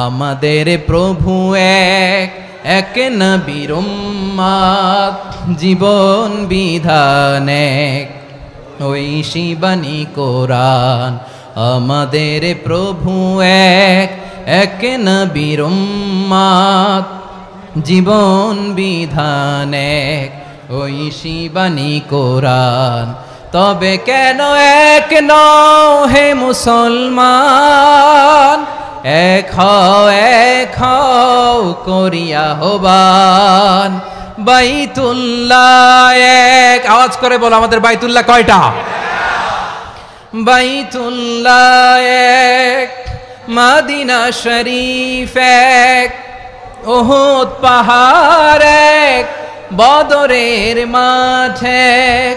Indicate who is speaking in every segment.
Speaker 1: আমাদের প্রভু এক, এক নবীর উম্মত, জীবন বিধান এক, ঐশী বাণী কোরআন। আমাদের প্রভু এক, এক নবীর উম্মত, জীবন বিধান এক, ঐশী বাণী কোরআন। তবে কেন এক নও হে মুসলমান, এক হও করিয়া আহ্বান। বাইতুল্লাহ এক, আওয়াজ করে বলো আমাদের বাইতুল্লাহ কয়টা? বাইতুল্লাহ এক, মদিনা শরীফ এক, উহুদ পাহাড় এক, বদরের মাঠ এক।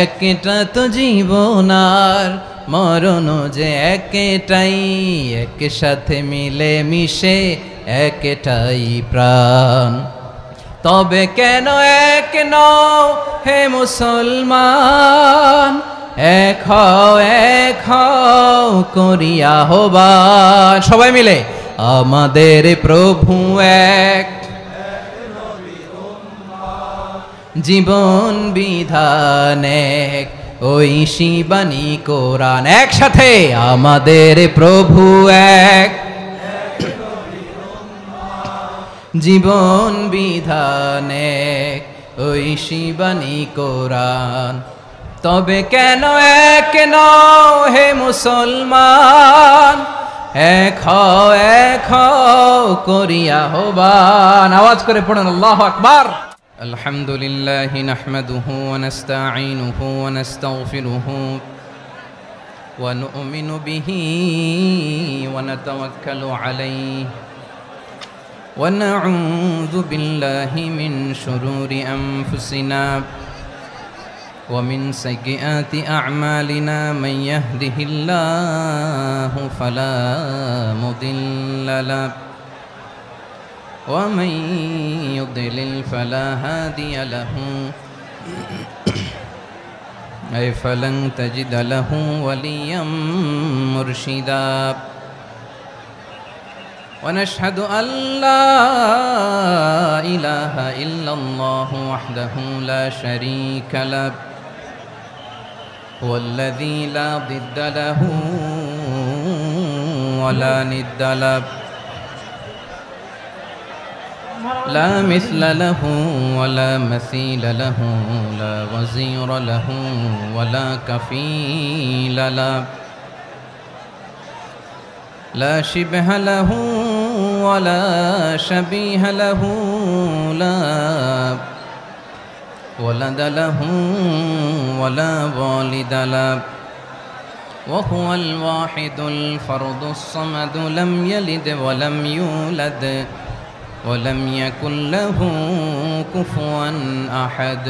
Speaker 1: একটা তো জীবন আর মরণ যে একটাই, একসাথে মিলে মিশে একটাই প্রাণ। তবে কেন এক নও হে মুসলমান, এক হও করিয়া আহ্বান। সবাই মিলে আমাদের প্রভু এক, জীবন বিধান এক, ঐশী বাণী কোরআন। একসাথে আমাদের প্রভু এক, জীবন বিধান এক, ঐশী বাণী কোরআন। তবে কেন এক নও হে মুসলমান, এক হও করিয়া আহ্বান। আওয়াজ করে পড়ুন আল্লাহু আকবার। আলহামদুলিল্লাহ নাহমাদুহু ওয়া নাস্তাঈনুহু ওয়া নাস্তাগফিরুহু ওয়া নু'মিনু বিহি ওয়া নাতাওয়াক্কালু আলাইহি ওয়া নাউযু বিল্লাহি মিন শুরুরি আনফুসিনা ওয়া মিন সাইয়্যাতি আ'মালিনা মান ইয়াহদিহিল্লাহু ফালা মুদিল্লা লাহু ومن يضلل فلا هادي له أي فلن تجد له وليا مرشدا ونشهد أن لا إله إلا الله وحده لا شريك له هو الذي لا ضد له ولا ند له لا مثل له ولا مثيل له لا وزير له ولا كفيل له لا شبه له ولا شبيه له لا ولد له ولا والد له وهو الواحد الفرد الصمد لم يلد ولم يولد ولم يكن له كفوا أحد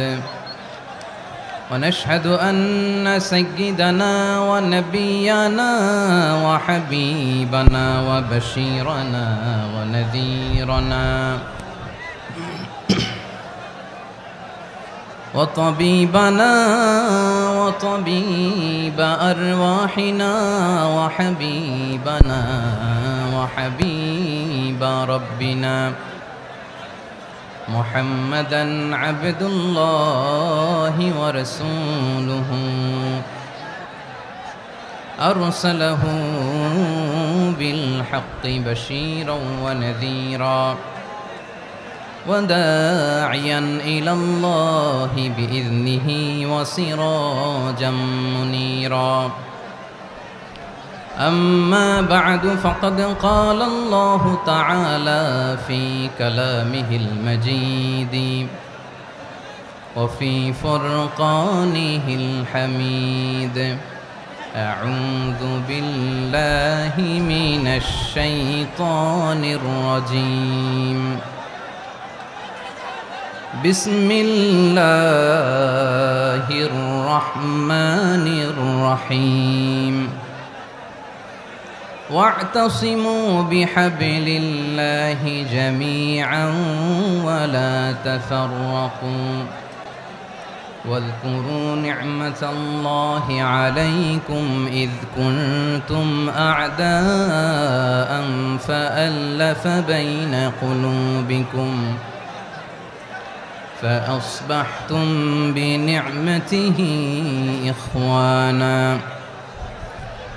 Speaker 1: ونشهد أن سيدنا ونبينا وحبيبنا وبشيرنا ونذيرنا وطبيبنا وطبيب أرواحنا وحبيبنا وحبيب ربنا محمدا عبد الله ورسوله أرسله بالحق بشيرا ونذيرا وداعيا إلى الله بإذنه وسراجا منيرا أما بعد فقد قال الله تعالى في كلامه المجيد وفي فرقانه الحميد أعوذ بالله من الشيطان الرجيم بسم الله الرحمن الرحيم واعتصموا بحبل الله جميعا ولا تفرقوا واذكروا نعمة الله عليكم إذ كنتم أعداء فألف بين قلوبكم فأصبحتم بنعمته إخوانا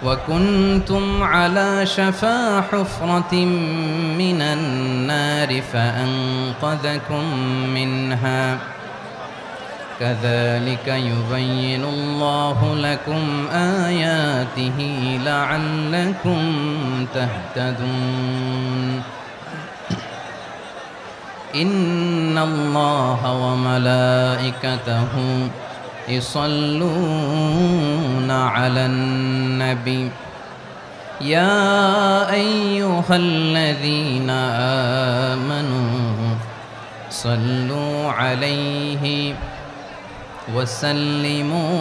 Speaker 1: وكنتم على شفا حفرة من النار فأنقذكم منها كذلك يبين الله لكم آياته لعلكم تهتدون إن الله وملائكته يصلون على النبي يا أيها الذين آمنوا صلوا عليه وسلموا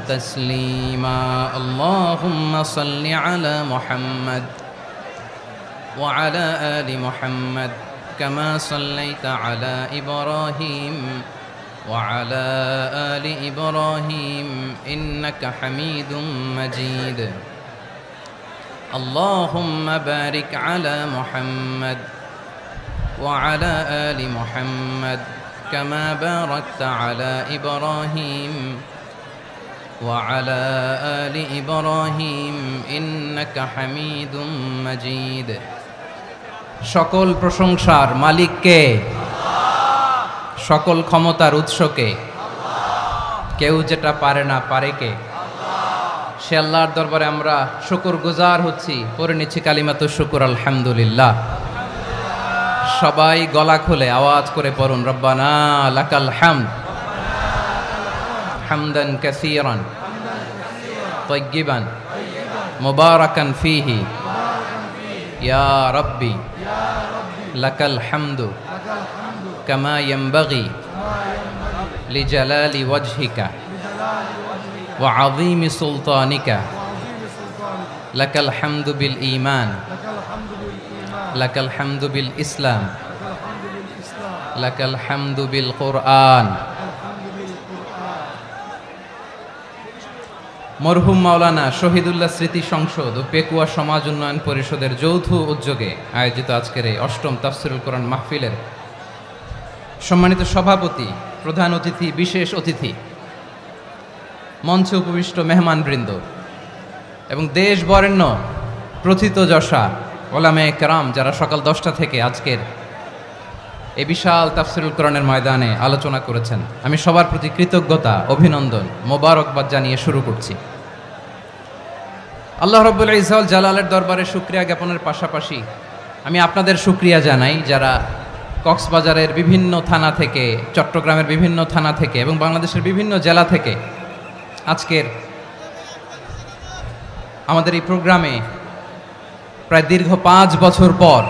Speaker 1: تسليما اللهم صل على محمد وعلى آل محمد كما صليت على إبراهيم وعلى آل إبراهيم إنك حميد مجيد اللهم بارك على محمد وعلى آل محمد كما باركت على إبراهيم وعلى آل إبراهيم إنك حميد مجيد সকল প্রশংসার মালিক কে? সকল ক্ষমতার উৎস কে? কেউ যেটা পারে না পারে কে? সে আল্লাহর দরবারে আমরা শুকরগুজার হচ্ছি। পড়ে নিচ্ছি কালিমাতুশ শুকর আলহামদুলিল্লাহ। সবাই গলা খুলে আওয়াজ করে পড়ুন রব্বানা লাকাল হামদ হামদান কাসীরান তাইয়্যিবান মুবারাকান ফীহি ইয়া রাব্বি লাকাল হামদু কামা ইয়ানবাগি লিজালালি ওয়াজহিকা ওয়া আযীমি সুলতানিকা লাকাল হামদু বিল ঈমান লাকাল হামদু বিল ইসলাম লাকাল হামদু বিল কুরআন। মরহুম মাওলানা শহীদুল্লাহ স্মৃতি সংসদ ও পেকুয়া সমাজ উন্নয়ন পরিষদের যৌথ উদ্যোগে আয়োজিত আজকের এই অষ্টম তাফসীরুল কোরআন মাহফিলের সম্মানিত সভাপতি, প্রধান অতিথি, বিশেষ অতিথি, মঞ্চে উপবিষ্ট মেহমানবৃন্দ এবং দেশ বরেণ্য প্রথিতযশা ওলামায়ে কেরাম যারা সকাল 10টা থেকে আজকের এই বিশাল তাফসীরুল কোরআনের ময়দানে আলোচনা করেছেন, আমি সবার প্রতি কৃতজ্ঞতা, অভিনন্দন, মোবারকবাদ জানিয়ে শুরু করছি। আল্লাহ রাব্বুল ইজ্জত জালালের দরবারে শুকরিয়া জ্ঞাপনের পাশাপাশি আমি আপনাদের শুকরিয়া জানাই যারা কক্সবাজারের বিভিন্ন থানা থেকে, চট্টগ্রামের বিভিন্ন থানা থেকে এবং বাংলাদেশের বিভিন্ন জেলা থেকে আজকের আমাদের এই প্রোগ্রামে প্রায় দীর্ঘ 5 বছর পর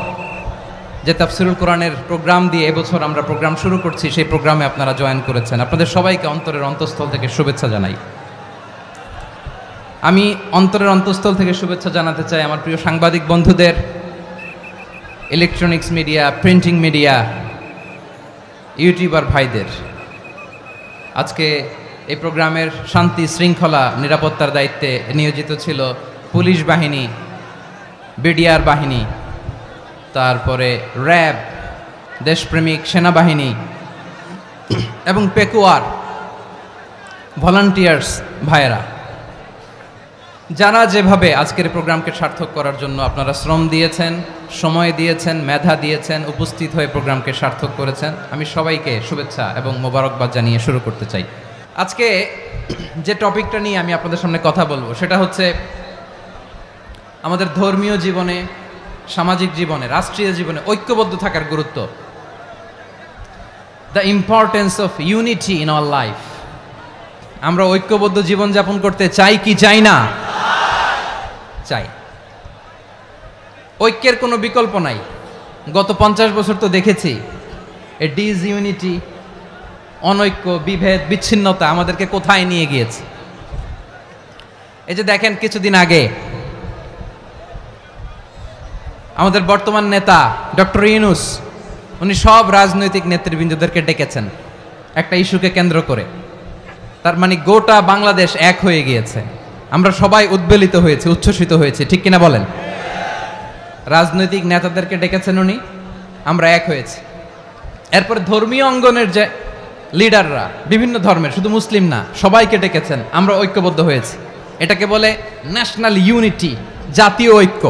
Speaker 1: যে তাফসীরুল কোরআনের প্রোগ্রাম দিয়ে এবছর আমরা প্রোগ্রাম শুরু করছি, সেই প্রোগ্রামে আপনারা জয়েন করেছেন। আপনাদের সবাইকে অন্তরের অন্তঃস্থল থেকে শুভেচ্ছা জানাই। আমি অন্তরের অন্তঃস্থল থেকে শুভেচ্ছা জানাতে চাই আমার প্রিয় সাংবাদিক বন্ধুদের, electronics media, printing media, YouTuber ভাইদের। আজকে এই প্রোগ্রামের শান্তি শৃঙ্খলা নিরাপত্তার দায়িত্বে নিয়োজিত ছিল পুলিশ বাহিনী, বিডিআর বাহিনী, তারপরে র্যাব, দেশপ্রেমিক সেনাবাহিনী এবং পেকুয়ার ভলান্টিয়ার্স ভাইয়েরা, যারা যেভাবে আজকের প্রোগ্রামকে সার্থক করার জন্য আপনারা শ্রম দিয়েছেন, সময় দিয়েছেন, মেধা দিয়েছেন, উপস্থিত হয়ে প্রোগ্রামকে সার্থক করেছেন, আমি সবাইকে শুভেচ্ছা এবং মোবারকবাদ জানিয়ে শুরু করতে চাই। আজকে যে টপিকটা নিয়ে আমি আপনাদের সামনে কথা বলবো সেটা হচ্ছে আমাদের ধর্মীয় জীবনে, সামাজিক জীবনে, রাষ্ট্রীয় জীবনে ঐক্যবদ্ধ থাকার গুরুত্ব। The importance of unity in our life. আমরা ঐক্যবদ্ধ জীবনযাপন করতে চাই কি চাই না? চাই। ঐক্যের কোনো বিকল্প নাই। গত 50 বছর তো দেখেছি এ ডিসইউনিটি, অনৈক্য, বিভেদ, বিচ্ছিন্নতা আমাদেরকে কোথায় নিয়ে গিয়েছে। এই যে দেখেন, কিছুদিন আগে আমাদের বর্তমান নেতা ডক্টর ইউনূস, উনি সব রাজনৈতিক নেতৃবৃন্দদেরকে ডেকেছেন একটা ইস্যুকে কেন্দ্র করে। তার মানে গোটা বাংলাদেশ এক হয়ে গিয়েছে, আমরা সবাই উদ্বেলিত হয়েছে, উচ্ছ্বসিত হয়েছে, ঠিক কিনা বলেন? রাজনৈতিক নেতাদেরকে ডেকেছেন উনি, আমরা এক হয়েছি। এরপর ধর্মীয় অঙ্গনের যে লিডাররা, বিভিন্ন ধর্মের, শুধু মুসলিম না, সবাইকে ডেকেছেন, আমরা ঐক্যবদ্ধ হয়েছি। এটাকে বলে ন্যাশনাল ইউনিটি, জাতীয় ঐক্য।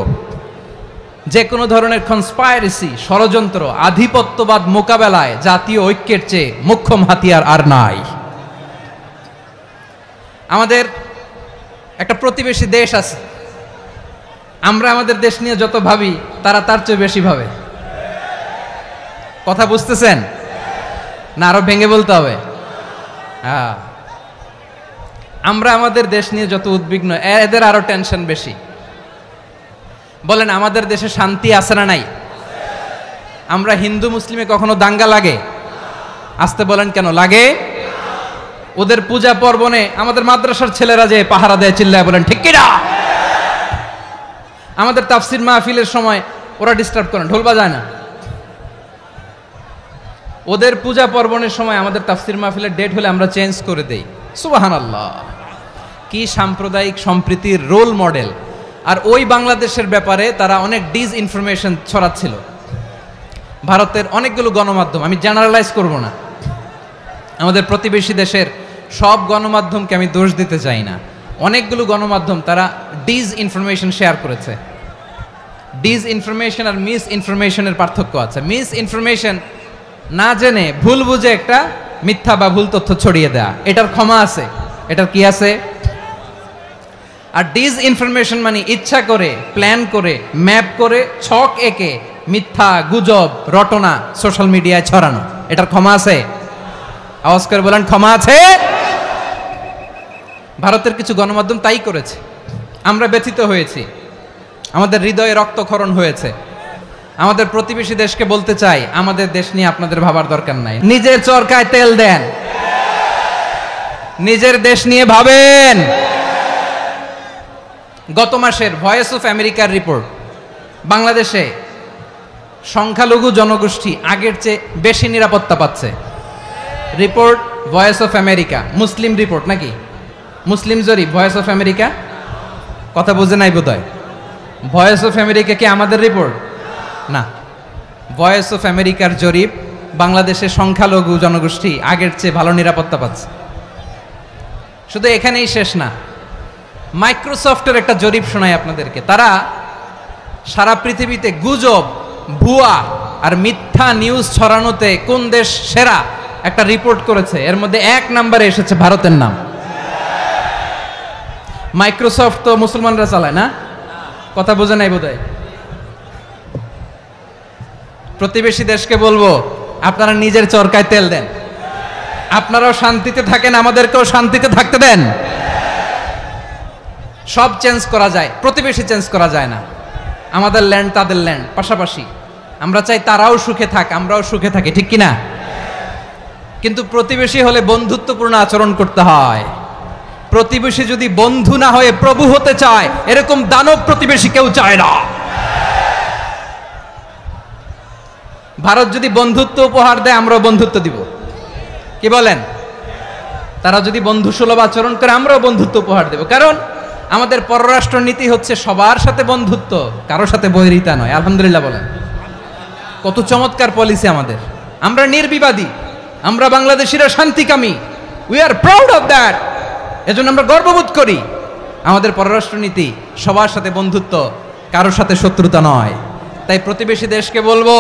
Speaker 1: যে কোনো ধরনের কনস্পাইরেসি, ষড়যন্ত্র, আধিপত্যবাদ মোকাবেলায় জাতীয় ঐক্যের চেয়ে মোক্ষম হাতিয়ার আর নাই। আমাদের একটা প্রতিবেশী দেশ আছে, আমরা আমাদের দেশ নিয়ে যত ভাবি তারা তার চেয়ে বেশি ভাবে। কথা বুঝতেছেন না? আরো ভেঙে বলতে হবে। আমরা আমাদের দেশ নিয়ে যত উদ্বিগ্ন, এদের আরো টেনশন বেশি। বলেন, আমাদের দেশে শান্তি আছে না নাই? আমরা হিন্দু মুসলিমে কখনো দাঙ্গা লাগে? আসতে বলেন, কেন লাগে? ওদের পূজা পর্বণে আমাদের মাদ্রাসার ছেলেরা যে পাহারা দেয়, চিল্লায় বলেন ঠিক কিনা? আমাদের তাফসির মাহফিলের সময় ওরা ডিস্টার্ব করেন, ঢোল বাজায় না। ওদের পূজা পর্বণের সময় আমাদের তাফসির মাহফিলের ডেট হলে আমরা চেঞ্জ করে দেই। সুবহানাল্লাহ, কি সাম্প্রদায়িক সম্প্রীতির রোল মডেল। আর ওই বাংলাদেশের ব্যাপারে তারা অনেক ডিসইনফরমেশন ছড়াচ্ছিল। ভারতের অনেকগুলো গণমাধ্যম, আমি জেনারেলাইজ করব না, আমাদের প্রতিবেশী দেশের সব গণমাধ্যমকে আমি দোষ দিতে চাই না, অনেকগুলো গণমাধ্যম তারা ডিসইনফরমেশন শেয়ার করেছে। ডিসইনফরমেশন আর মিস ইনফরমেশনের পার্থক্য আছে। মিস ইনফরমেশন না জেনে ভুল বুঝে একটা মিথ্যা বা ভুল তথ্য ছড়িয়ে দেয়া, এটার ক্ষমা আছে, এটার কি আছে? আর ডিসইনফরমেশন মানে ইচ্ছা করে, প্ল্যান করে, ম্যাপ করে, ছক এঁকে মিথ্যা, গুজব, রটনা সোশ্যাল মিডিয়ায় ছড়ানো, এটার ক্ষমা আছে? আওয়াজ করে বলেন, ক্ষমা আছে? ভারতের কিছু গণমাধ্যম তাই করেছে, আমরা ব্যথিত হয়েছি, আমাদের হৃদয়ে রক্তক্ষরণ হয়েছে। আমাদের প্রতিবেশী দেশকে বলতে চাই, আমাদের দেশ নিয়ে আপনাদের ভাবার দরকার নাই, নিজের চরকায় তেল দেন, নিজের দেশ নিয়ে ভাবেন। গত মাসের ভয়েস অফ আমেরিকার রিপোর্ট, বাংলাদেশে সংখ্যালঘু জনগোষ্ঠী আগের চেয়ে বেশি নিরাপত্তা পাচ্ছে। Report voice of America, Muslim report নাকি? মুসলিম জরিপ, ভয়েস অফ আমেরিকা। কথা বুঝে নাই বোধহয়। ভয়েস অফ আমেরিকা কি আমাদের রিপোর্ট? না, ভয়েস অফ আমেরিকার জরিপ, বাংলাদেশের সংখ্যালঘু জনগোষ্ঠী আগের চেয়ে ভালো নিরাপত্তা পাচ্ছে। শুধু এখানেই শেষ না, মাইক্রোসফটের একটা জরিপ শোনাই আপনাদেরকে। তারা সারা পৃথিবীতে গুজব, ভুয়া আর মিথ্যা নিউজ ছড়ানোতে কোন দেশ সেরা একটা রিপোর্ট করেছে, এর মধ্যে 1 নম্বরে এসেছে ভারতের নাম। মাইক্রোসফট তো মুসলমানরা চালায় না? কথা বোঝে নাই বোধহয়। প্রতিবেশী দেশকে বলবো, আপনারা নিজের চরকায় তেল দেন, আপনারাও শান্তিতে থাকেন, আমাদেরকেও শান্তিতে থাকতে দেন। সব চেঞ্জ করা যায়, প্রতিবেশী চেঞ্জ করা যায় না। আমাদের ল্যান্ড তাদের ল্যান্ড, পাশাপাশি। আমরা চাই তারাও সুখে থাক, আমরাও সুখে থাকি, ঠিক কিনা? কিন্তু প্রতিবেশী হলে বন্ধুত্বপূর্ণ আচরণ করতে হয়। প্রতিবেশী যদি বন্ধু না হয়ে প্রভু হতে চায়, এরকম দানব প্রতিবেশী কেউ চায় না। ভারত যদি বন্ধুত্ব উপহার দেয়, আমরাও বন্ধুত্ব দিব, কি বলেন? তারা যদি বন্ধু সুলভ আচরণ করে, আমরাও বন্ধুত্ব উপহার দেব। কারণ আমাদের পররাষ্ট্র নীতি হচ্ছে সবার সাথে বন্ধুত্ব, কারো সাথে বৈরিতা নয়। আলহামদুলিল্লাহ বলেন, কত চমৎকার পলিসি আমাদের। আমরা নির্বিবাদী, আমরা বাংলাদেশিরা শান্তিকামী, we are proud of that. এজন্য আমরা গর্ববোধ করি। আমাদের পররাষ্ট্র নীতি সবার সাথে বন্ধুত্ব, কারোর সাথে শত্রুতা নয়। তাই প্রতিবেশী দেশকে বলবো,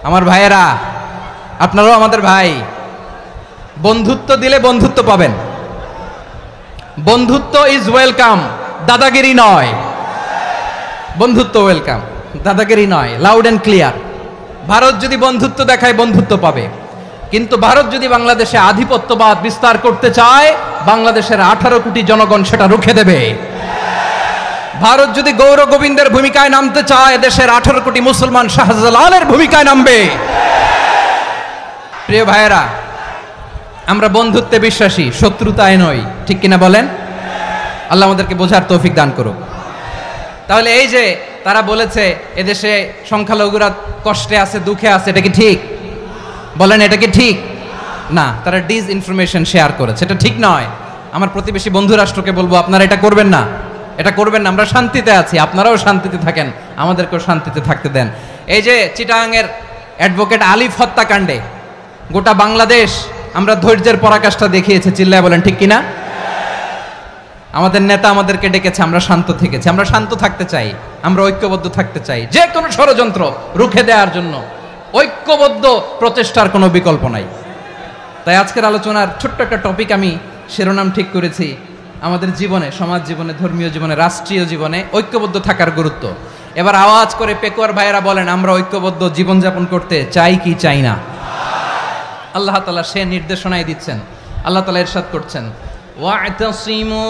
Speaker 1: আমার ভাইয়েরা, আপনারাও আমাদের ভাই, বন্ধুত্ব দিলে বন্ধুত্ব পাবেন। বন্ধুত্ব ইজ ওয়েলকাম, দাদাগিরি নয়। বন্ধুত্ব ওয়েলকাম, দাদাগিরি নয়, লাউড এন্ড ক্লিয়ার। ভারত যদি বন্ধুত্ব দেখায়, বন্ধুত্ব পাবে। কিন্তু ভারত যদি বাংলাদেশে আধিপত্যবাদ বিস্তার করতে চায়, বাংলাদেশের 18 কোটি জনগণ সেটা রুখে দেবে। ভারত যদি গৌর গোবিন্দের ভূমিকায় নামতে চায়, দেশের 18 কোটি মুসলমান শাহজালালের ভূমিকায় নামবে। প্রিয় ভাইয়েরা, আমরা বন্ধুত্বে বিশ্বাসী, শত্রুতায় নই, ঠিক কিনা বলেন? আল্লাহ আমাদেরকে বোঝার তৌফিক দান করুক। তাহলে এই যে তারা বলেছে এদেশে সংখ্যালঘুরা কষ্টে আছে, দুঃখে আছে, এটা কি ঠিক? বলেন, এটা কি ঠিক? না, তারা ডিস ইনফরমেশন শেয়ার করেছে, এটা ঠিক নয়। আমার প্রতিবেশী বন্ধু রাষ্ট্রকে বলবো আপনারা এটা করবেন না, এটা করবেন না, আমরা শান্তিতে আছি, আপনারাও শান্তিতে থাকেন, আমাদেরকেও শান্তিতে থাকতে দেন। এই যে চিটাগাংয়ের অ্যাডভোকেট আলিফ হত্যাকাণ্ডে গোটা বাংলাদেশ আমরা ধৈর্যের পরাকাষ্ঠা দেখিয়েছে, চিল্লায় বলেন ঠিক কিনা? আমাদের নেতা আমাদেরকে ডেকেছে, আমরা শান্ত থেকেছি, আমরা শান্ত থাকতে চাই, আমরা ঐক্যবদ্ধ থাকতে চাই, যে কোনো ষড়যন্ত্র রুখে দেওয়ার জন্য ঐক্যবদ্ধ প্রচেষ্টার কোনো বিকল্প নাই। তাই আজকের আলোচনার ছোট্ট একটা টপিক আমি শিরোনাম ঠিক করেছি, আমাদের জীবনে, সমাজ জীবনে, ধর্মীয় জীবনে, রাষ্ট্রীয় জীবনে ঐক্যবদ্ধ থাকার গুরুত্ব। এবার আওয়াজ করে পেকুয়ার ভাইয়েরা বলেন, আমরা ঐক্যবদ্ধ জীবনযাপন করতে চাই কি চাই না? আল্লাহ তাআলা সে নির্দেশনাই দিচ্ছেন। আল্লাহ তাআলা ইরশাদ করছেন, ওয়া'তাসিমু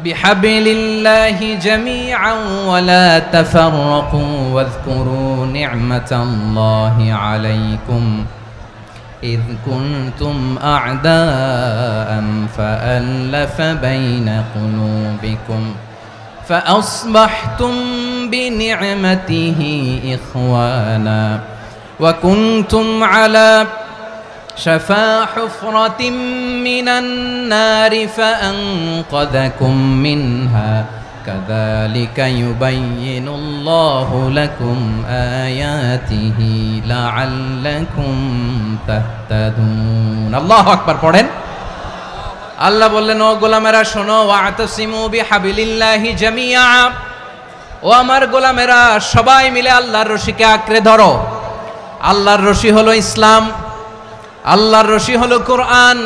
Speaker 1: বিহাবলিল্লাহি জামিআন ওয়া লা তাফাররাকু ওয়াযকুরু নি'মাতাল্লাহি আলাইকুম إذ كنتم أعداء فألف بين قلوبكم فأصبحتم بنعمته إخوانا وكنتم على شفا حفرة من النار فأنقذكم منها كذلك يبين الله لكم آياته لعلكم تهتدون الله أكبر পড়েন। আল্লাহ বললেন, ও গোলামেরা শোনো, ওয়া'তাসিমু বিহাবলিল্লাহি জামিআ, ও আমার গোলামেরা সবাই মিলে আল্লাহর রশিকে আঁকড়ে ধরো। আল্লাহর রশি হলো ইসলাম, আল্লাহর রশি হলো কোরআন।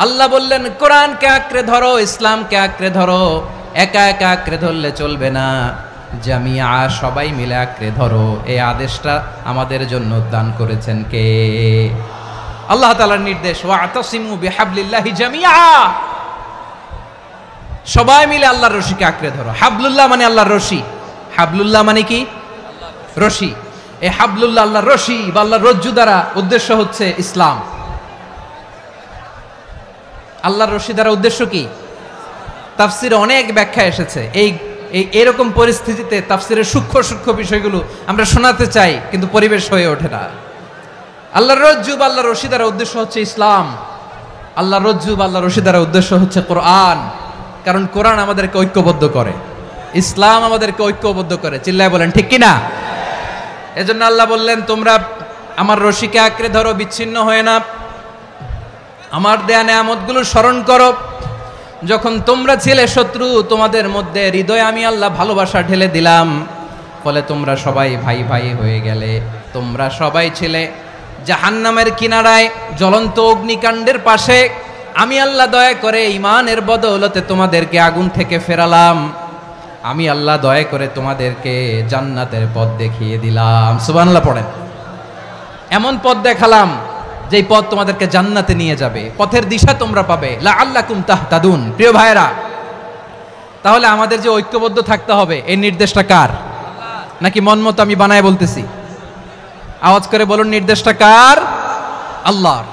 Speaker 1: আল্লাহ বললেন কোরআনকে আঁকড়ে ধরো, ইসলামকে আঁকড়ে ধরো। একা একা আঁকড়ে ধরলে চলবে না, জামিয়া সবাই মিলে আঁকড়ে ধরো। এই আদেশটা আমাদের জন্য দান করেছেন কে? আল্লাহ তাআলার নির্দেশ, ওয়া'তাসিমু বিহাবলিল্লাহি জামিআ, সবাই মিলে আল্লাহর রশিকে আঁকড়ে ধরো। হাবলুল্লাহ মানে আল্লাহর রশি, হাবলুল্লাহ মানে কি? রশি। এই হাবলুল্লাহ আল্লাহর রশি বা আল্লাহর রজ্জু দ্বারা উদ্দেশ্য হচ্ছে ইসলাম। আল্লাহর রশি দ্বারা উদ্দেশ্য কি? তাফসিরে অনেক ব্যাখ্যা এসেছে। এরকম পরিস্থিতিতে তাফসিরের সূক্ষ্ম সূক্ষ্ম বিষয়গুলো আমরা শোনাতে চাই, কিন্তু পরিবেশ হয়ে ওঠে না। আল্লাহর রজ্জু বা আল্লাহর রশি দ্বারা উদ্দেশ্য হচ্ছে ইসলাম, আল্লাহর রজ্জু বা আল্লাহর রশি দ্বারা উদ্দেশ্য হচ্ছে কোরআন। কারণ কোরআন আমাদেরকে ঐক্যবদ্ধ করে, ইসলাম আমাদেরকে ঐক্যবদ্ধ করে। চিল্লায় বলেন ঠিক কিনা? এজন্য আল্লাহ বললেন, তোমরা আমার রশিকে আঁকড়ে ধরো, বিচ্ছিন্ন হয়ে না, আমার দেয়া নেয়ামতগুলো স্মরণ করো। যখন তোমরা ছিলে শত্রু, তোমাদের মধ্যে হৃদয়ে আমি আল্লাহ ভালোবাসা ঢেলে দিলাম, ফলে তোমরা সবাই ভাই ভাই হয়ে গেলে। তোমরা সবাই ছিলে জাহান্নামের কিনারায়, জ্বলন্ত অগ্নিকাণ্ডের পাশে। আমি আল্লাহ দয়া করে ঈমানের বদৌলতে তোমাদেরকে আগুন থেকে ফেরালাম। আমি আল্লাহ দয়া করে তোমাদেরকে জান্নাতের পথ দেখিয়ে দিলাম। সুবহানাল্লাহ পড়েন। এমন পথ দেখালাম যেই পথ তোমাদেরকে জান্নাতে নিয়ে যাবে, পথের দিশা তোমরা পাবে। লাআল্লাকুম তাহতাদুন। প্রিয় ভাইরা, তাহলে আমাদের যে ঐক্যবদ্ধ থাকতে হবে, এই নির্দেশটা কার? নাকি মন মতো আমি বানায় বলতেছি? আওয়াজ করে বলুন, নির্দেশটা কার? আল্লাহর।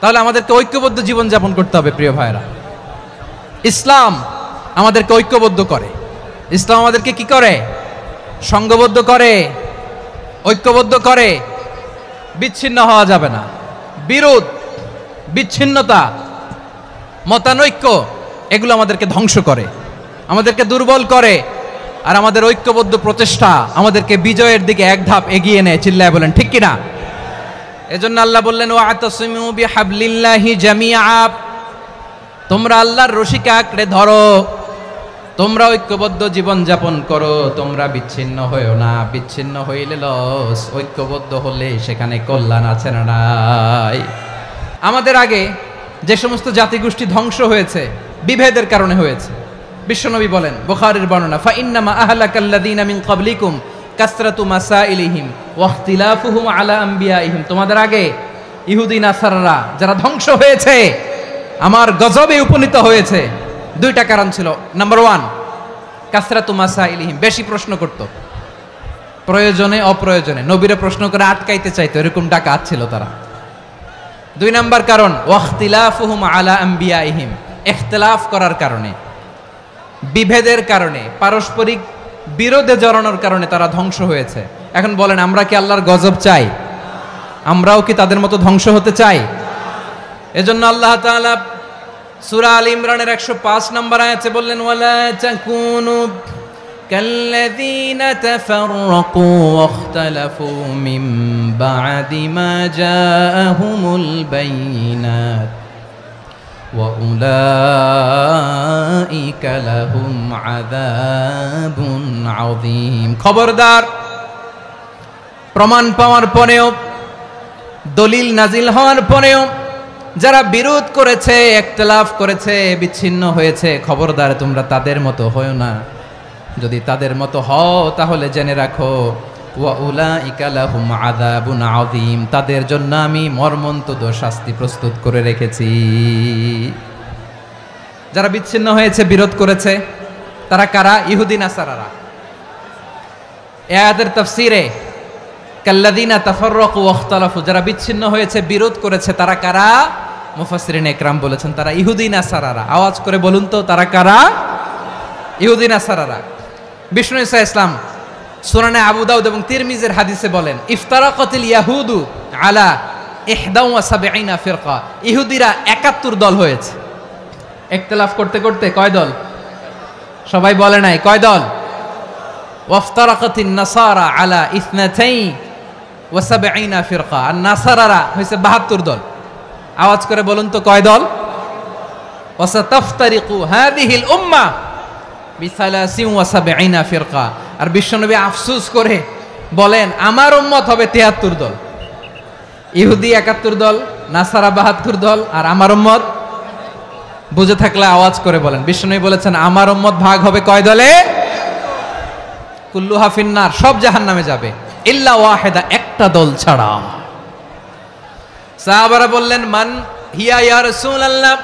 Speaker 1: তাহলে আমাদেরকে ঐক্যবদ্ধ জীবন যাপন করতে হবে। প্রিয় ভাইরা, ইসলাম আমাদেরকে ঐক্যবদ্ধ করে। ইসলাম আমাদেরকে কি করে? সংঘবদ্ধ করে, ঐক্যবদ্ধ করে। বিচ্ছিন্ন হওয়া যাবে না। বিরোধ, বিচ্ছিন্নতা, মতানৈক্য, এগুলো আমাদেরকে ধ্বংস করে, আমাদেরকে দুর্বল করে। আর আমাদের ঐক্যবদ্ধ প্রচেষ্টা আমাদেরকে বিজয়ের দিকে এক ধাপ এগিয়ে নেয়। চিল্লায় বলেন ঠিক কিনা? এজন্য আল্লাহ বললেন, ওয়া'তাসিমু বিহাবলিল্লাহি জামিআ, তোমরা আল্লাহর রশিকে আঁকড়ে ধরো, তোমরা ঐক্যবদ্ধ জীবন যাপন করো, তোমরা বিচ্ছিন্ন হইও না। বিচ্ছিন্ন হইলে লস, ঐক্যবদ্ধ হলে সেখানে কল্যাণ আছে না নাই? আমাদের আগে যে সমস্ত জাতিগোষ্ঠী ধ্বংস হয়েছে, বিভেদের কারণে হয়েছে। বিশ্বনবী বলেন, বুখারীর বর্ণনা, ফা ইন্নামা আহলাকাল্লাযীনা মিন ক্বাবলিকুম কাসরাতু মাসাইলিহিম ওয়া ইখতিলাফুহুম আলা আম্বিয়াইহিম। তোমাদের আগে ইহুদি নাসারারা যারা ধ্বংস হয়েছে, আমার গজবে উপনীত হয়েছে, দুইটা কারণ ছিল। নাম্বার 1, কাসরাতু মাসাইলিহিম, বেশি প্রশ্ন করত, প্রয়োজনে অপ্রয়োজনে নবীরে প্রশ্ন করে আটকাইতে চাইতো, এরকম ডাকাত ছিল তারা। 2 নাম্বার কারণ, ওয়াখতিলাফুহুম আলা আম্বিয়াইহিম, ইখতিলাফ করার কারণে, বিভেদের কারণে, পারস্পরিক বিরোধে জড়ানোর কারণে তারা ধ্বংস হয়েছে। এখন বলেন, আমরা কি আল্লাহর গজব চাই? আমরাও কি তাদের মতো ধ্বংস হতে চাই? এজন্য আল্লাহ তাআলা সূরা আল ইমরানের 105 নম্বর আয়াতে বললেন ওয়ালা তাকুনু কাল্লাযীনা তাফাররাকু ওয়াখতালাফু মিন বা'দি মা জাআহুমুল বাইয়িনাত ওয়া উলাইকা লাহুম আযাবুন আযীম। খবরদার, প্রমাণ পাওয়ার পরেও, দলিল নাজিল হওয়ার পরেও যারা বিরোধ করেছে, ইখতিলাফ করেছে, বিচ্ছিন্ন হয়েছে, খবরদার তোমরা তাদের মতো হয়ো না। যদি তাদের মতো হও তাহলে জেনে রাখো ওয়া উলাইকা লাহুম আযাবুন আযীম, তাদের জন্য আমি মর্মন্তুদ শাস্তি প্রস্তুত করে রেখেছি। যারা বিচ্ছিন্ন হয়েছে, বিরোধ করেছে, তারা কারা? ইহুদি নাসারারা। এই আয়াতের তাফসীরে কাল্লাযীনা তাফাররাকু ওয়াখতালাফু, যারা বিচ্ছিন্ন হয়েছে, বিরোধ করেছে, তারা কারা? মুফাসসিরিন ইকরাম বলেছেন তারা ইহুদি নাসারারা। আওয়াজ করে বলুন তো, তারা কারা? ইহুদি নাসারারা। বিষ্ণু ঈসা ইসলাম সুনানে আবু দাউদ এবং তিরমিজির হাদিসে বলেন ইফতারাকাতিল ইয়াহুদু আলা 71 ফিরকা, ইহুদিরা 71 দল হয়েছে। ইখতিলাফ করতে করতে কয় দল? সবাই বলে নাই, কয় দল? ওয়াফতারাকাতিন নাসারা আলা 72 ফিরকা, আর নাসারারা হইছে 72 দল। আওয়াজ করে বলুন তো কয় দল? ওয়াসাতাফতারিকু হাযিহিল উম্মাহ বি73 ফিরকা। আর বিশ্বনবী আফসোস করে বলেন আমার উম্মত হবে 73 দল। ইহুদি 71 দল, নাসারা 72 দল, আর আমার উম্মত, বুঝে থাকলে আওয়াজ করে বলেন। বিশ্বনবী বলেছেন আমার উম্মত ভাগ হবে কয় দলে? কুল্লুহা ফিন্নার, সব জাহান্নামে যাবে, ইল্লা ওয়াহিদা, একটা দল ছাড়া। সাহাবারা বললেন মান হিয়া ইয়া রাসূলুল্লাহ,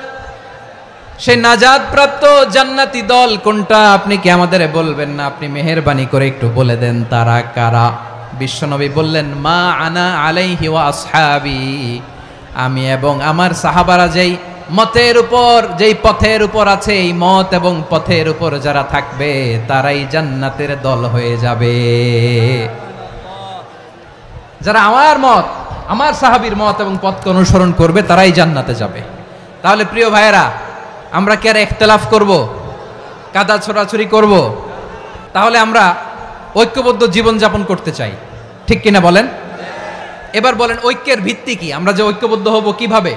Speaker 1: সেই নাজাত প্রাপ্ত জান্নাতি দল কোনটা? আপনি কি আমাদের বলবেন না? আপনি মেহেরবানি করে একটু বলে দেন তারা কারা। বিশ্বনবী বললেন মা আনা আলাইহি ওয়া আসহাবি, আমি এবং আমার সাহাবারা যেই মতের উপর, যেই পথের উপর আছে, এই মত এবং পথের উপর যারা থাকবে তারাই জান্নাতের দল হয়ে যাবে। যারা আমার মত, আমার সাহাবীর মত এবং পথকে অনুসরণ করবে তারাই জান্নাতে যাবে। তাহলে প্রিয় ভাইয়েরা, আমরা কি আর ইখতিলাফ করব, কাদা ছোড়াছুরি করব? তাহলে আমরা ঐক্যবদ্ধ জীবন যাপন করতে চাই, ঠিক কিনা বলেন? এবার বলেন ঐক্যের ভিত্তি কি? আমরা যে ঐক্যবদ্ধ হব কিভাবে?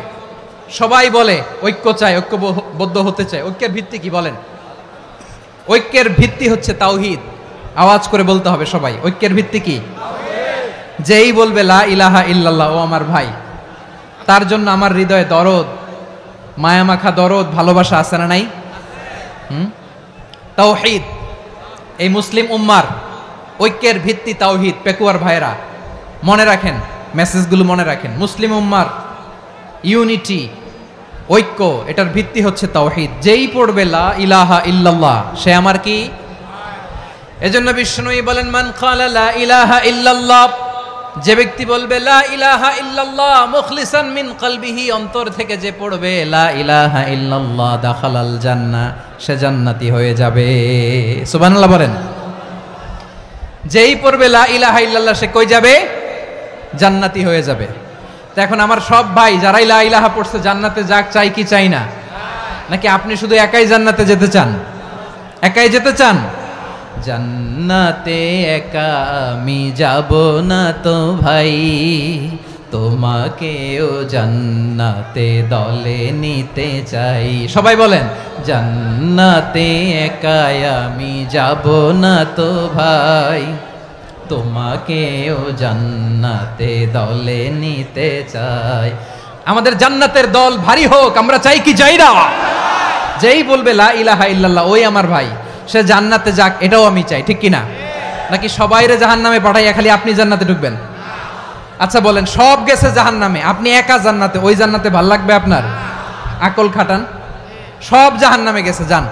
Speaker 1: সবাই বলে ঐক্য চাই, ঐক্যবদ্ধ হতে চাই, ঐক্যের ভিত্তি কি বলেন? ঐক্যের ভিত্তি হচ্ছে তাওহীদ। আওয়াজ করে বলতে হবে সবাই, ঐক্যের ভিত্তি কি? যেই বলবে লা ইলাহা ইল্লাল্লাহ, ও আমার ভাই, তার জন্য আমার হৃদয়ে দরদ, মায়ামাখা দরদ, ভালোবাসা আছে না নাই? তাওহীদ। এই মুসলিম উম্মার ঐক্যের ভিত্তি তাওহীদ। পেকুয়ার ভাইরা মনে রাখেন, মেসেজগুলো মনে রাখেন। মুসলিম উম্মার ইউনিটি, ঐক্য, এটার ভিত্তি হচ্ছে তাওহীদ। যেই পড়বে লা ইলাহা ইল্লাল্লাহ সে আমার কি? এজন্য বিষ্ণুই বলেন মান ক্বালা লা ইলাহা ইল্লাল্লাহ, যে ব্যক্তি বলবে লা ইলাহা ইল্লাল্লাহ মুখলিসান মিন কলবিহি, অন্তর থেকে যে পড়বে লা ইলাহা ইল্লাল্লাহ, দাখালাল জান্নাহ, সে জান্নাতি হয়ে যাবে। সুবহানাল্লাহ বলেন। যেই পড়বে লা ইলাহা ইল্লাল্লাহ সে কই যাবে? জান্নাতি হয়ে যাবে। তো এখন আমার সব ভাই যারাই লা ইলাহা পড়ছে জান্নাতে যাক, চাই কি চাই না? নাকি আপনি শুধু একাই জান্নাতে যেতে চান? একাই যেতে চান? জান্নাতে একা আমি যাব না তো ভাই, তোমাকেও জান্নাতে দলে নিতে চাই। সবাই বলেন জান্নাতে একা আমি যাব না তো ভাই, তোমাকেও জান্নাতে দলে নিতে চাই। আমাদের জান্নাতের দল ভারী হোক, আমরা চাই কি চাই না? যেই বলবে লা ইলাহা ইল্লাল্লাহ ওই আমার ভাই, সে জান্নাতে যাক, এটাও আমি চাই, ঠিক কিনা? নাকি সবাইরে জাহান্নামে পাঠাইয়া খালি আপনি জান্নাতে ঢুকবেন? আচ্ছা বলেন, সব গেছে জাহান্নামে, আপনি একা জান্নাতে, ওই জান্নাতে ভাল লাগবে আপনার? আকল খাটান। সব জাহান্নামে গেছে, যান।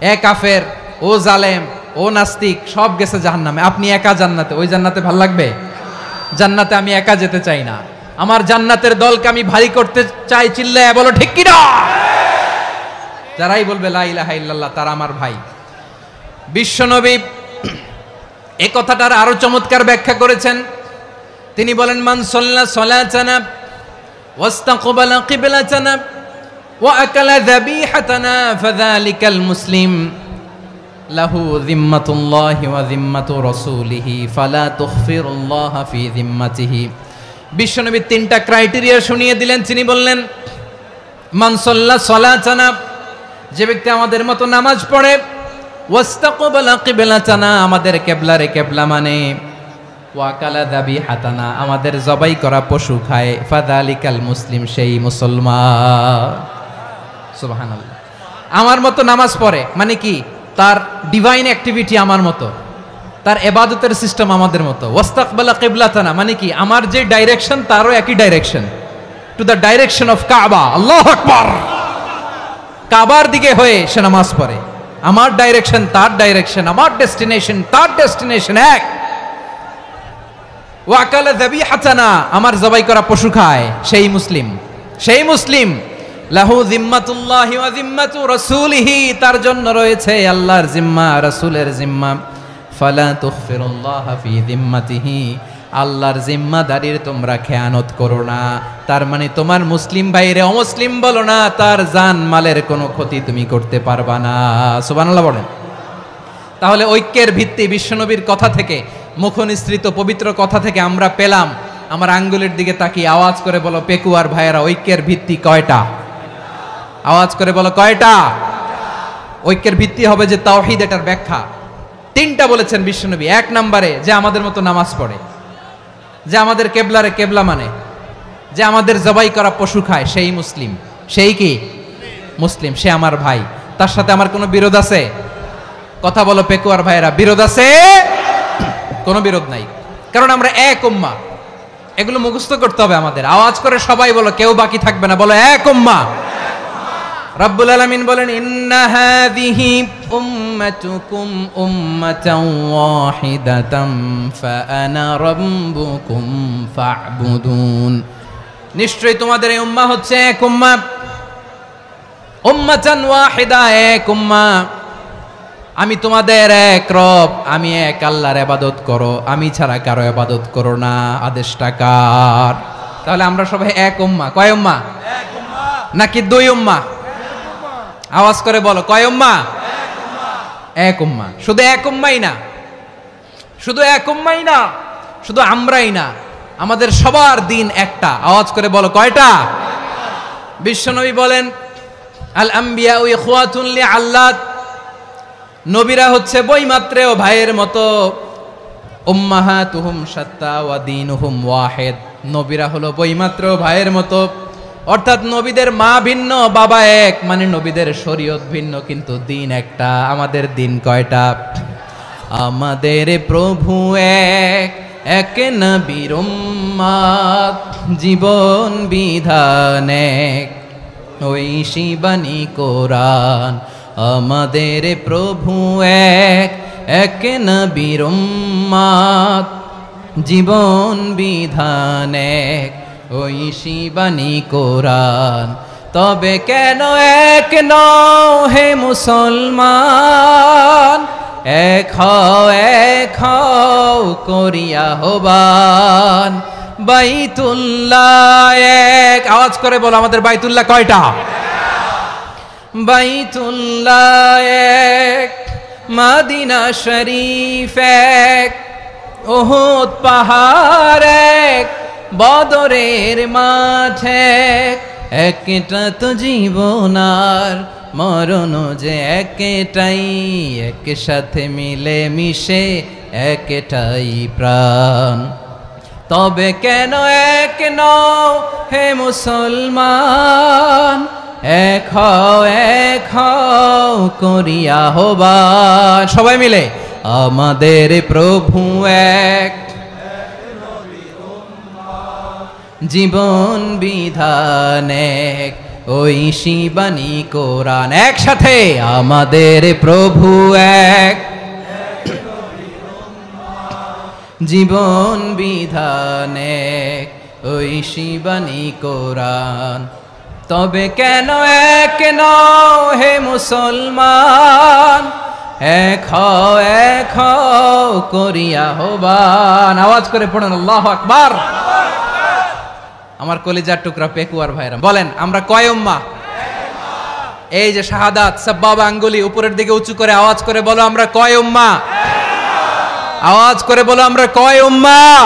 Speaker 1: এ কাফের, ও জালেম, ও নাস্তিক, সব গেছে জাহান্নামে, আপনি একা জান্নাতে, ওই জান্নাতে ভাল লাগবে? জান্নাতে আমি একা যেতে চাই না, আমার জান্নাতের দলকে আমি ভারী করতে চাই। চিল্লায় বলো ঠিক কিনা? যারাই বলবে লা ইলাহা ইল্লাল্লাহ তারা আমার ভাই। বিশ্বনবী এই কথাটার আরো চমৎকার ব্যাখ্যা করেছেন। তিনি বলেন মান সাল্লা সালাতানা ওয়াস্তাকবালা কিবলাতানা ওয়া আকালা যাবিহাতানা ফাযালিকাল মুসলিম লাহু যিম্মাতুল্লাহি ওয়া যিম্মাতু রাসূলিহি ফালা তুখফিরুল্লাহ ফি যিম্মাতিহি। বিশ্বনবী তিনটা ক্রাইটেরিয়া শুনিয়ে দিলেন। তিনি বললেন, মান সাল্লা সালাতানা, যে ব্যক্তি আমাদের মতো নামাজ পড়ে, ওয়াস্তাকবালা কিবলাতানা, আমাদের কিবলারে কিবলা মানে, ওয়া আকালা যাবিহাতানা, আমাদের জবাই করা পশু খায়, ফাযালিকাল মুসলিম, সেই মুসলমান। সুবহানাল্লাহ। আমার মতো নামাজ পড়ে মানে কি? তার ডিভাইন অ্যাক্টিভিটি আমার মতো, তার ইবাদতের সিস্টেম আমাদের মতো। ওয়াস্তাকবালা কিবলাতানা মানে কি? আমার যে ডাইরেকশন তারও একই direction, to the direction of কাবা। আল্লাহু আকবার। কাবার দিকে হয়ে সে নামাজ পড়ে। আমার ডাইরেকশন তার ডাইরেকশন, আমার ডেস্টিনেশন তার ডেস্টিনেশন এক। ওয়া আকালা যাবিহাতানা, আমার জবাই করা পশু খায়, সেই মুসলিম। সেই মুসলিম। লাহু যিম্মাতুল্লাহি ওয়া যিম্মাতু রাসূলিহি, তার জন্য রয়েছে আল্লাহর জিম্মা, রাসূলের জিম্মা। ফালা তুখফিরুল্লাহ ফি যিম্মাতিহি, আল্লাহর জিম্মাদারির তোমরা খেয়ানত করো না। তার মানে তোমার মুসলিম ভাইরে অমুসলিম বলো না, তার জান মালের কোনো ক্ষতি তুমি করতে পারবা না। সুবহানাল্লাহ বলেন। তাহলে ঐক্যের ভিত্তি বিশ্বনবীর কথা থেকে, মুখনিসৃত পবিত্র কথা থেকে আমরা পেলাম। আমার আঙ্গুলের দিকে তাকিয়ে আওয়াজ করে বলো পেকুয়ার ভাইয়েরা, ঐক্যের ভিত্তি কয়টা? আওয়াজ করে বলো কয়টা? ঐক্যের ভিত্তি হবে যে তাওহীদ, এটার ব্যাখ্যা তিনটা বলেছেন বিশ্বনবী। এক নম্বরে, যে আমাদের মতো নামাজ পড়ে, যে আমাদের কেবলারে কেবলা মানে, যে আমাদের জবাই করা পশু খায়, সেই মুসলিম। সেই কি? মুসলিম। সে আমার ভাই, তার সাথে আমার কোনো বিরোধ আছে? কথা বলো পেকুয়ার ভাইয়েরা, বিরোধ আছে? কোনো বিরোধ নাই, কারণ আমরা এক উম্মাহ। এগুলো মুখস্থ করতে হবে আমাদের। আওয়াজ করে সবাই বলো, কেউ বাকি থাকবে না, বলো এক উম্মাহ। রব্বুল আলামিন বলেন, ইন্না হাযিহি উম্মাতুকুম উম্মাতান ওয়াহিদাতাম ফাআনা রাব্বুকুম ফা'বুদুন। নিশ্চয়ই তোমাদের এই উম্মাহ হচ্ছে এক উম্মাহ। উম্মাতান ওয়াহিদা, এক উম্মাহ। আমি তোমাদের এক রব, আমি এক আল্লাহর ইবাদত করো, আমি ছাড়া কারো ইবাদত করো না। আদেশটা কার? তাহলে আমরা সবাই এক উম্মাহ। কয় উম্মাহ? এক উম্মাহ। নাকি দুই উম্মাহ? আওয়াজ করে বলো, কয় উম্মাহ? এক উম্মাহ। এক উম্মাহ। শুধু এক উম্মাই না, শুধু এক উম্মাই না, শুধু আমরাই না, আমাদের সবার দিন একটা। আওয়াজ করে বলো কয়টা? বিশ্বনবী বলেন, আল আম্বিয়াউ ইখওয়াতুন লিআল্লাত, নবীরা হচ্ছে বৈমাত্রেয় ভাইয়ের মতো। উম্মাহাতুহুম শাত্তা ওয়া দীনুহুম ওয়াহিদ, নবীরা হলো বৈমাত্রেয় ভাইয়ের মতো। অর্থাৎ নবীদের মা ভিন্ন, বাবা এক, মানে নবীদের শরীয়ত ভিন্ন, কিন্তু দিন একটা। আমাদের দিন কয়টা? আমাদের প্রভু এক, এক নবীর উম্মত, জীবন বিধান এক, ঐশী বাণী কোরআন। আমাদের প্রভু এক, এক নবীর উম্মত, জীবন বিধান এক, ঐশী বাণী কোরআন। তবে কেন এক নও হে মুসলমান? এক হও করিয়া হবান। বাইতুল্লাহ এক। আওয়াজ করে বলো, আমাদের বাইতুল্লাহ কয়টা? বাইতুল্লাহ এক, মদিনা শরীফ এক, উহুদ পাহাড় এক, বদরের মাঠ এক। একটা তো জীবন আর মরণ যে একটাই, একসাথে মিলে মিশে একটাই প্রাণ। তবে কেন এক নও হে মুসলমান? এক হও করিয়া হবান। সবাই মিলে, আমাদের প্রভু এক, জীবন বিধান এক, ঐশী বাণী কোরআন। একসাথে, আমাদের প্রভু এক, জীবন বিধান এক, ঐশী বাণী কোরআন। তবে কেন এক নও হে মুসলমান? এক হও করিয়া হবান। আওয়াজ করে পড়ুন আল্লাহু আকবার। আমার কলিজার টুকরা পেকুয়ার ভাইরা, বলেন আমরা কয় উম্মাহ? এই যে শাহাদাত সাব্বাবা আঙ্গুলি উপরের দিকে উঁচু করে আওয়াজ করে বলো আমরা কয় উম্মাহ? আওয়াজ করে বলো আমরা কয় উম্মাহ?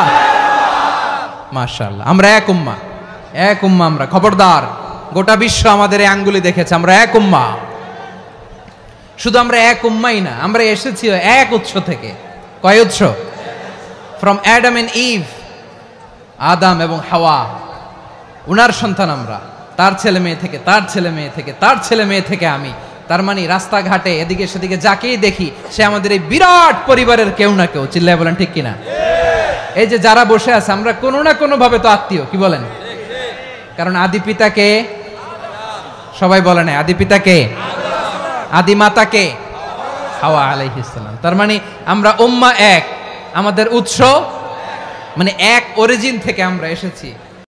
Speaker 1: মাশাআল্লাহ, আমরা এক উম্মাহ, এক উম্মাহ আমরা। খবরদার, গোটা বিশ্ব আমাদের এই আঙ্গুলি দেখেছে, আমরা এক উম্মাহ। শুধু আমরা এক উম্মাই না, আমরা এসেছি এক উৎস থেকে। কয় উৎস? ফ্রম অ্যাডাম এন্ড ইভ, আদম এবং হাওয়া, উনার সন্তান আমরা। তার ছেলে মেয়ে থেকে, তার ছেলে মেয়ে থেকে, তার ছেলে মেয়ে থেকে আমি। তার মানে রাস্তাঘাটে এদিকে সেদিকে যাকেই দেখি সে আমাদের এই বিরাট পরিবারের কেউ না কেউ। চিল্লায় বলেন ঠিক কিনা? এই যে যারা বসে আছে আমরা কোনো না কোনো ভাবে তো আত্মীয়, কি বলেন? কারণ আদি পিতাকে সবাই বলে না, আদি পিতাকে, আদি মাতাকে হাওয়া আলাইহিস সালাম। তার মানে আমরা উম্মাহ এক, আমাদের উৎস মানে এক অরিজিন থেকে আমরা এসেছি।